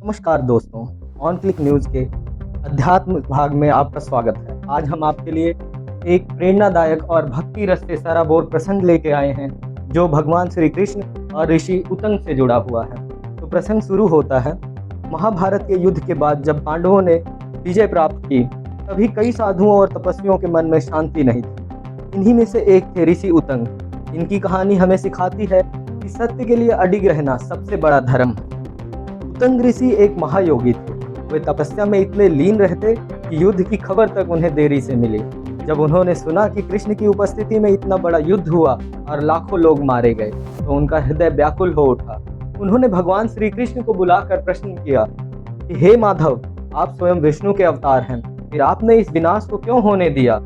नमस्कार दोस्तों, on click news के अध्यात्म भाग में आपका स्वागत है। आज हम आपके लिए एक प्रेरणादायक और भक्ति रस से सराबोर प्रसंग लेके आए हैं जो भगवान श्री कृष्ण और ऋषि उतंग से जुड़ा हुआ है। तो प्रसंग शुरू होता है। महाभारत के युद्ध के बाद जब पांडवों ने विजय प्राप्त की, तभी कई साधुओं और तपस्वियों के मन में शांति नहीं थी। इन्हीं में से एक थे ऋषि उतंग। इनकी कहानी हमें सिखाती है कि सत्य के लिए अडिग रहना सबसे बड़ा धर्म है। उतंग ऋषि एक महायोगी थे। वे तपस्या में इतने लीन रहते कि युद्ध की खबर तक उन्हें देरी से मिली। जब उन्होंने सुना कि कृष्ण की उपस्थिति में इतना बड़ा युद्ध हुआ और लाखों लोग मारे गए, तो उनका हृदय व्याकुल हो उठा। उन्होंने भगवान श्री कृष्ण को बुलाकर प्रश्न किया कि हे माधव, आप स्वयं विष्णु के अवतार हैं, फिर आपने इस विनाश को क्यों होने दिया?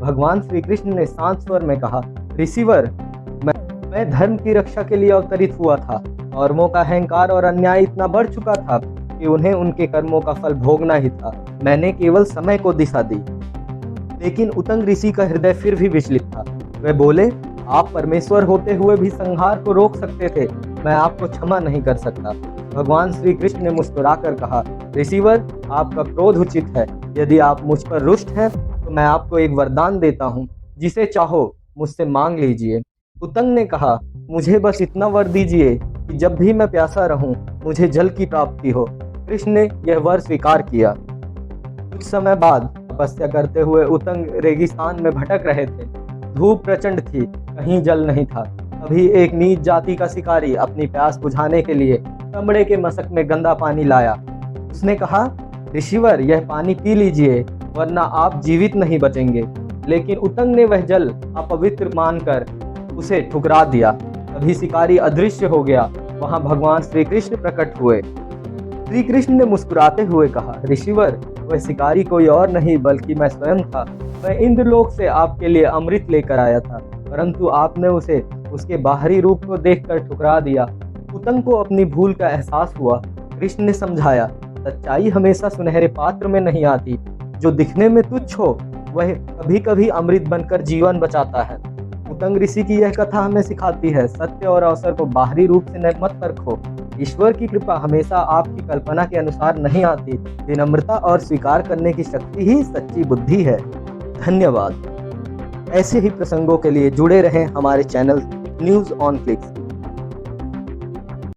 भगवान श्री कृष्ण ने शांत स्वर में कहा, ऋषिवर, मैं धर्म की रक्षा के लिए अवतरित हुआ था। कर्मों का अहंकार और अन्याय इतना बढ़ चुका था कि उन्हें उनके कर्मों का फल भोगना ही था। मैंने केवल समय को दिशा दी। लेकिन उतंग ऋषि का हृदय फिर भी विचलित था। वे बोले, आप परमेश्वर होते हुए भी संहार को रोक सकते थे। मैं आपको क्षमा नहीं कर सकता। भगवान श्री कृष्ण ने मुस्कुराकर कहा, ऋषिवर, आपका क्रोध उचित है। यदि आप मुझ पर रुष्ट हैं तो मैं आपको एक वरदान देता हूँ, जिसे चाहो मुझसे मांग लीजिए। उतंग ने कहा, मुझे बस इतना वर दीजिए कि जब भी मैं प्यासा रहूं, मुझे जल की प्राप्ति हो। कृष्ण ने यह वर स्वीकार किया। कुछ समय बाद तपस्या करते हुए उतंग रेगिस्तान में भटक रहे थे। धूप प्रचंड थी, कहीं जल नहीं था। तभी एक नीच जाति का शिकारी अपनी प्यास बुझाने के लिए चमड़े के मशक में गंदा पानी लाया। उसने कहा, ऋषिवर, यह पानी पी लीजिए, वरना आप जीवित नहीं बचेंगे। लेकिन उतंग ने वह जल अपवित्र मानकर उसे ठुकरा दिया। तभी शिकारी अदृश्य हो गया। वहां भगवान श्री कृष्ण प्रकट हुए। श्री कृष्ण ने मुस्कुराते हुए कहा, ऋषिवर, वह शिकारी कोई और नहीं बल्कि मैं स्वयं था। मैं इंद्रलोक से आपके लिए अमृत लेकर आया था, परंतु आपने उसे उसके बाहरी रूप को देखकर ठुकरा दिया। उतंग को अपनी भूल का एहसास हुआ। कृष्ण ने समझाया, सच्चाई हमेशा सुनहरे पात्र में नहीं आती। जो दिखने में तुच्छ हो, वह कभी कभी अमृत बनकर जीवन बचाता है। उतंग ऋषि की यह कथा हमें सिखाती है, सत्य और अवसर को बाहरी रूप से मत परखो। ईश्वर की कृपा हमेशा आपकी कल्पना के अनुसार नहीं आती। विनम्रता और स्वीकार करने की शक्ति ही सच्ची बुद्धि है। धन्यवाद। ऐसे ही प्रसंगों के लिए जुड़े रहें हमारे चैनल न्यूज़ ऑन क्लिक।